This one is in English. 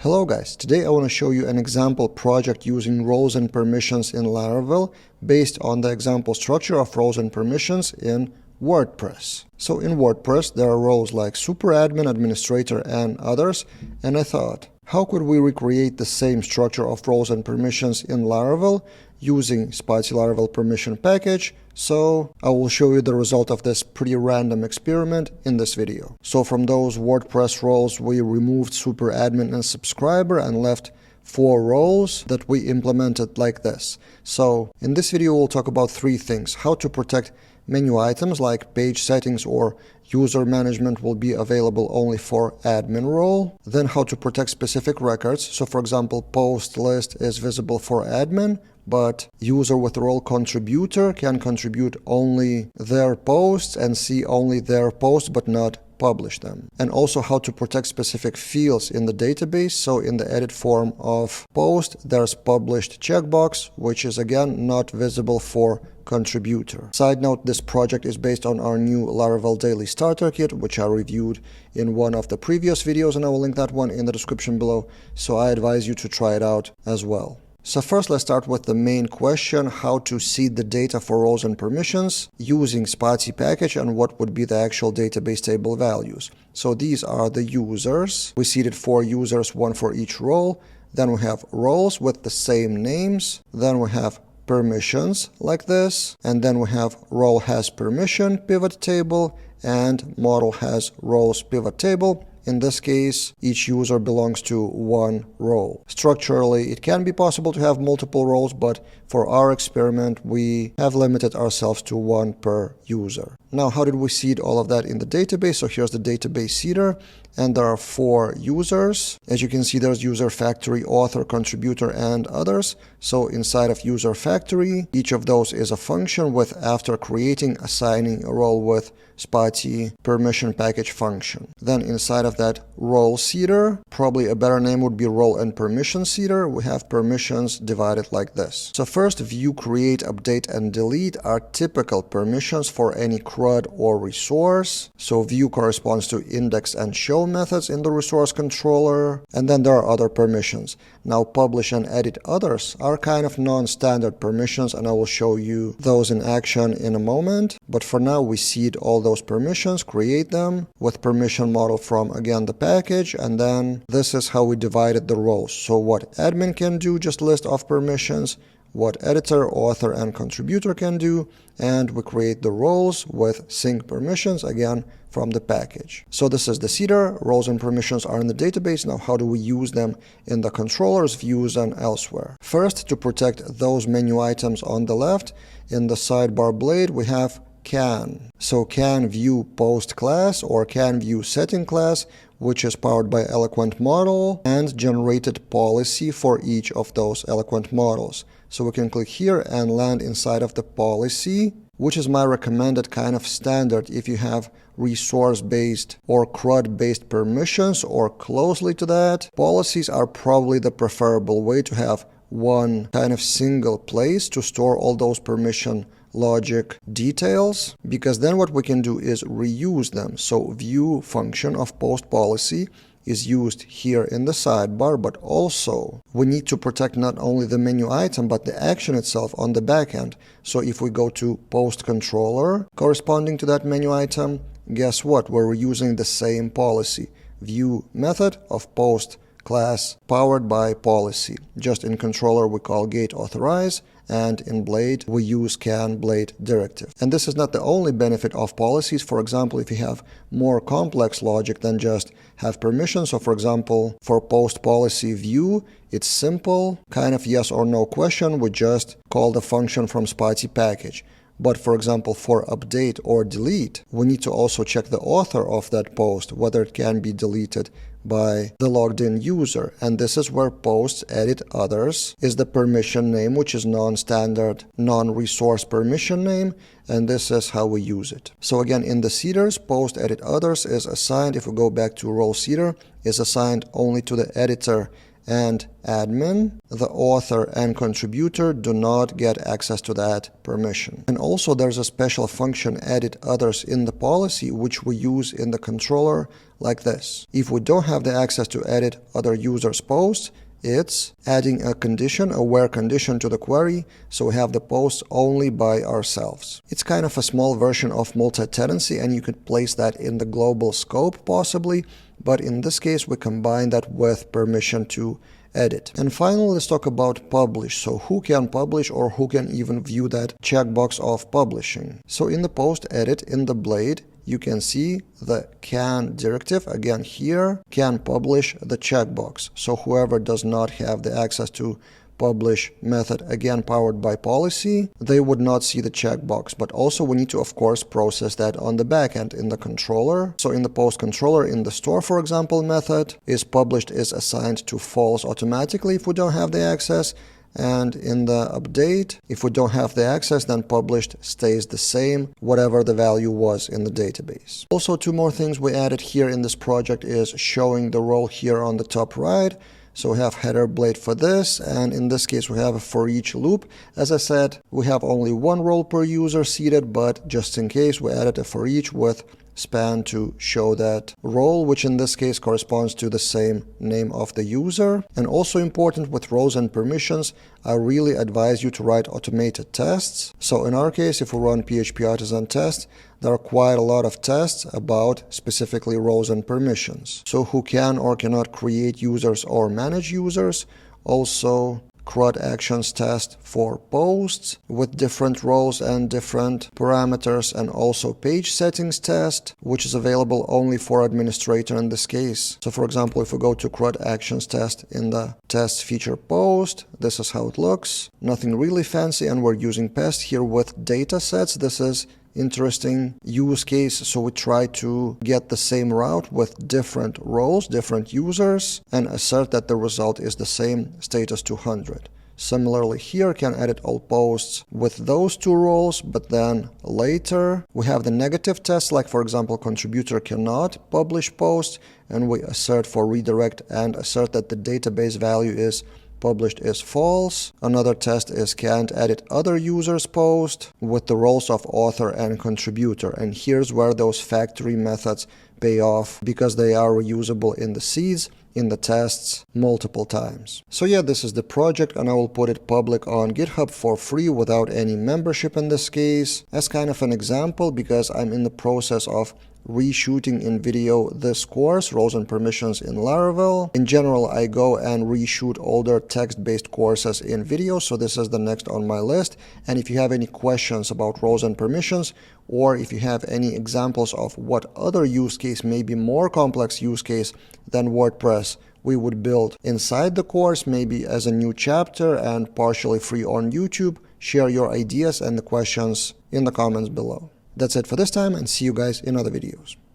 Hello guys, today I want to show you an example project using roles and permissions in Laravel based on the example structure of roles and permissions in WordPress. So in WordPress there are roles like superadmin, administrator and others, and I thought, how could we recreate the same structure of roles and permissions in Laravel using Spatie Laravel permission package? So I will show you the result of this pretty random experiment in this video. So from those WordPress roles, we removed superadmin and subscriber and left 4 roles that we implemented like this. So in this video, we'll talk about 3 things. How to protect menu items like page settings or user management will be available only for admin role. Then how to protect specific records. So for example, post list is visible for admin, but user with role contributor can contribute only their posts and see only their posts but not publish them. And also how to protect specific fields in the database. So in the edit form of post, there's published checkbox, which is again not visible for contributor. Side note, this project is based on our new Laravel Daily Starter Kit, which I reviewed in one of the previous videos, and I will link that one in the description below. So I advise you to try it out as well. So first, let's start with the main question, how to seed the data for roles and permissions using Spatie package and what would be the actual database table values. So these are the users. We seeded 4 users, 1 for each role. Then we have roles with the same names. Then we have permissions like this. And then we have role has permission pivot table and model has roles pivot table. In this case, each user belongs to 1 role. Structurally, it can be possible to have multiple roles, but for our experiment, we have limited ourselves to 1 per user. Now, how did we seed all of that in the database? So here's the database seeder, and there are 4 users. As you can see, there's user factory, author, contributor, and others. So inside of user factory, each of those is a function with, after creating, assigning a role with Spatie permission package function. Then inside of that role seeder, probably a better name would be role and permission seeder. We have permissions divided like this. So first, view, create, update, and delete are typical permissions for any CRUD or resource. So view corresponds to index and show methods in the resource controller. And then there are other permissions. Now publish and edit others are kind of non-standard permissions, and I will show you those in action in a moment. But for now, we seed all those permissions, create them with permission model from, again, the package, and then this is how we divided the roles. So what admin can do, just list of permissions, what editor, author, and contributor can do, and we create the roles with sync permissions, again, from the package. So this is the seeder. Roles and permissions are in the database. Now, how do we use them in the controllers, views, and elsewhere? First, to protect those menu items on the left, in the sidebar blade, we have can. So can view post class or can view setting class, which is powered by Eloquent model and generated policy for each of those Eloquent models. So we can click here and land inside of the policy, which is my recommended kind of standard if you have resource-based or CRUD-based permissions or closely to that. Policies are probably the preferable way to have one kind of single place to store all those permission logic details, because then what we can do is reuse them. So view function of post policy is used here in the sidebar, but also we need to protect not only the menu item but the action itself on the backend. So if we go to post controller corresponding to that menu item, guess what? We're using the same policy, view method of post class powered by policy. Just in controller we call gate authorize, and in blade we use can blade directive. And this is not the only benefit of policies. For example, if you have more complex logic than just have permissions, so for example for post policy view, it's simple, kind of yes or no question, we just call the function from Spatie package. But for example, for update or delete, we need to also check the author of that post, whether it can be deleted by the logged in user. And this is where post edit others is the permission name, which is non-standard, non-resource permission name. And this is how we use it. So again, in the seeders, post edit others is assigned, if we go back to role seeder, is assigned only to the editor and admin, the author and contributor do not get access to that permission. And also there's a special function edit others in the policy which we use in the controller like this. If we don't have the access to edit other users' posts, it's adding a condition, a where condition to the query, so we have the posts only by ourselves. It's kind of a small version of multi-tenancy, and you could place that in the global scope possibly, but in this case we combine that with permission to edit. And finally, let's talk about publish. So who can publish or who can even view that checkbox of publishing? So in the post edit, in the blade, you can see the can directive, again here, can publish the checkbox. So whoever does not have the access to publish method, again powered by policy, they would not see the checkbox. But also we need to, of course, process that on the backend in the controller. So in the post controller, in the store, for example, method is published is assigned to false automatically if we don't have the access. And in the update, if we don't have the access, then published stays the same, whatever the value was in the database. Also, two more things we added here in this project is showing the role here on the top right. So we have header blade for this, and in this case we have a for each loop. As I said, we have only one role per user seated, but just in case we added a for each with span to show that role, which in this case corresponds to the same name of the user. And also important with roles and permissions, I really advise you to write automated tests. So in our case, if we run PHP artisan test, there are quite a lot of tests about specifically roles and permissions. So who can or cannot create users or manage users. Also CRUD actions test for posts with different roles and different parameters, and also page settings test, which is available only for administrator in this case. So for example, if we go to CRUD actions test in the test feature post, this is how it looks. Nothing really fancy, and we're using pest here with data sets. This is interesting use case. So we try to get the same route with different roles, different users, and assert that the result is the same, status 200. Similarly here, can edit all posts with those two roles, but then later we have the negative test, like for example, contributor cannot publish posts, and we assert for redirect and assert that the database value is published is false. Another test is can't edit other users' post with the roles of author and contributor. And here's where those factory methods pay off, because they are reusable in the seeds, in the tests multiple times. So yeah, this is the project, and I will put it public on GitHub for free without any membership in this case, as kind of an example, because I'm in the process of reshooting in video this course, roles and permissions in Laravel. In general, I go and reshoot older text-based courses in video, so this is the next on my list. And if you have any questions about roles and permissions, or if you have any examples of what other use case, maybe more complex use case than WordPress, we would build inside the course, maybe as a new chapter and partially free on YouTube, share your ideas and the questions in the comments below. That's it for this time, and see you guys in other videos.